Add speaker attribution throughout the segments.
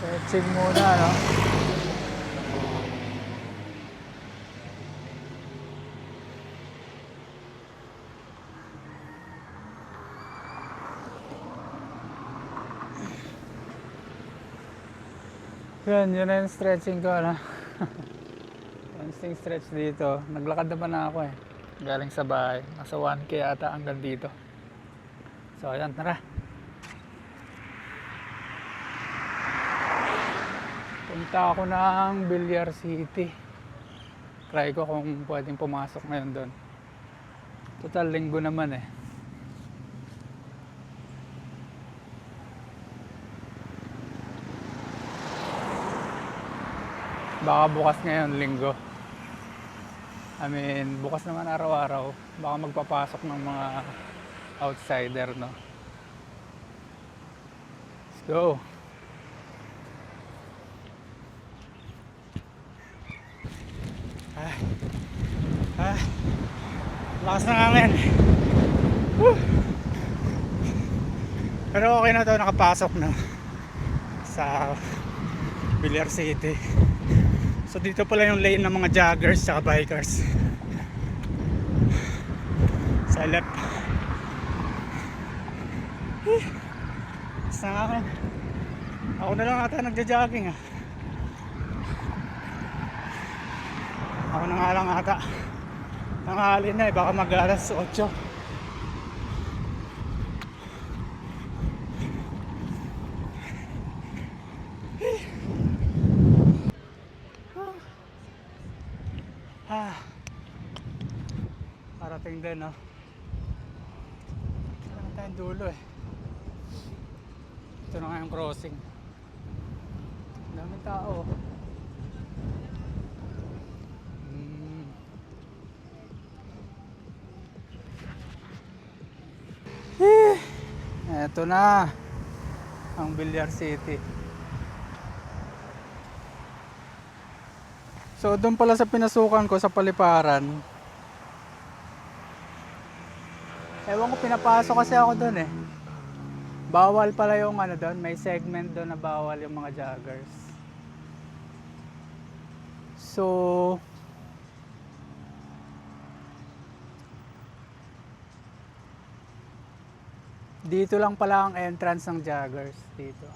Speaker 1: Stretching muna, no? Yun na yung stretching ko, no? Constant stretch dito. Naglakad naman na ako eh. Galing sa bahay. Nasa 1K ata hanggang dito. So, ayan, tara. Punta ako ng Villar City. Try ko kung pwedeng pumasok ngayon doon. Total, linggo naman eh. Baka bukas ngayon, linggo. I mean, bukas naman araw-araw. Baka magpapasok ng mga outsider, no? Let's go! Lakas ng hangin. Pero okay na to, nakapasok na sa Villar City. So dito pala yung lane ng mga joggers at bikers. Sa left. Lakas ng hangin. Ako na lang ata nagja-jogging ah. Ako na nga lang ata. Tanghali na eh, baka mag alas 8. Parating din, no? Wala na tayong dulo eh. Ito na nga yung crossing. Daming tao. Eto na ang Villar City. So doon pala sa pinasukan ko sa Paliparan. Ewan ko, pinapasok kasi ako doon eh. Bawal pala yung ano doon, may segment doon na bawal yung mga joggers. So dito lang pala ang entrance ng joggers dito.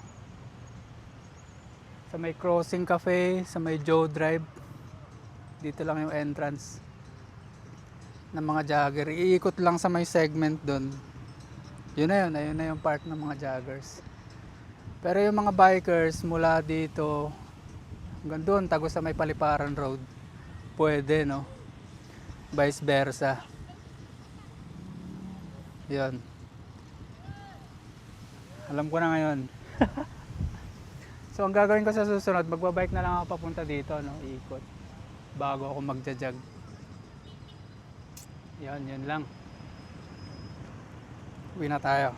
Speaker 1: Sa may Crossing Cafe, sa may Joe Drive. Dito lang yung entrance ng mga jogger. Iikot lang sa may segment doon. Yun na yun, ayun na yung part ng mga joggers. Pero yung mga bikers mula dito hanggang doon, tago sa may Paliparan Road, pwede, no? Vice versa. Yun. Alam ko na ngayon. So ang gagawin ko sa susunod, magbabike na lang ako papunta dito, no? Iikot bago ako magja-jog. Yun lang. Uwi na tayo.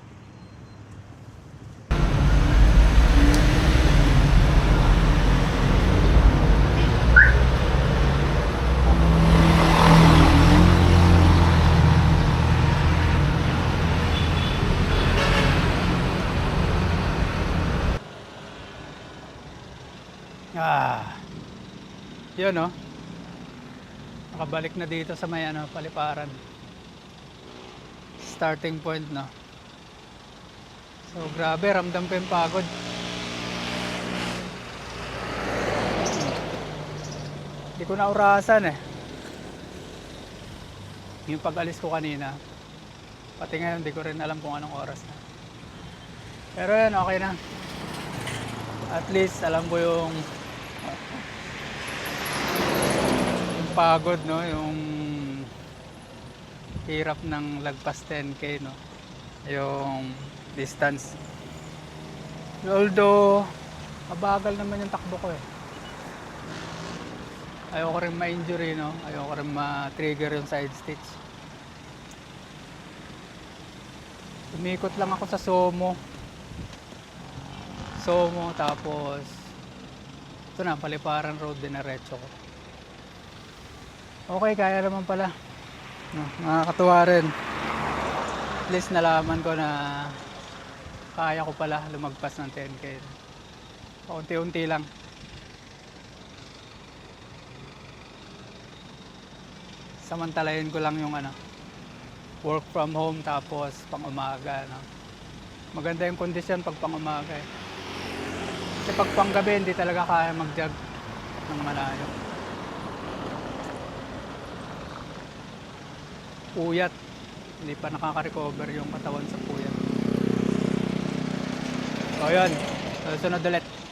Speaker 1: Yun, no? Nakabalik na dito sa may ano, Paliparan. Starting point, no? So grabe, ramdam ko yung pagod. Hindi ko na orasan eh. Yung pag-alis ko kanina, pati ngayon hindi ko rin alam kung anong oras na. Pero yan, okay na. At least alam ko yung pagod, no? Yung hirap ng lagpas 10K, no? Yung distance. Although mabagal naman yung takbo ko eh. Ayoko rin ma-injury, no? Ayoko rin ma-trigger yung side stitch. Umikot lang ako sa Somo, tapos ito na, Paliparan Road, dinaretso ko. Okay, kaya naman pala. No, nakakatuwa rin. At least nalaman ko na kaya ko pala lumagpas ng 10K. Paunti-unti lang. Samantalahin ko lang yung work from home tapos pang umaga. Maganda yung kondisyon pag pang umaga eh. Kasi pag pang gabi hindi talaga kaya mag-jog ng malayo. Puyat. Hindi pa nakaka-recover yung katawan sa puyat. So yun, susunod ulit.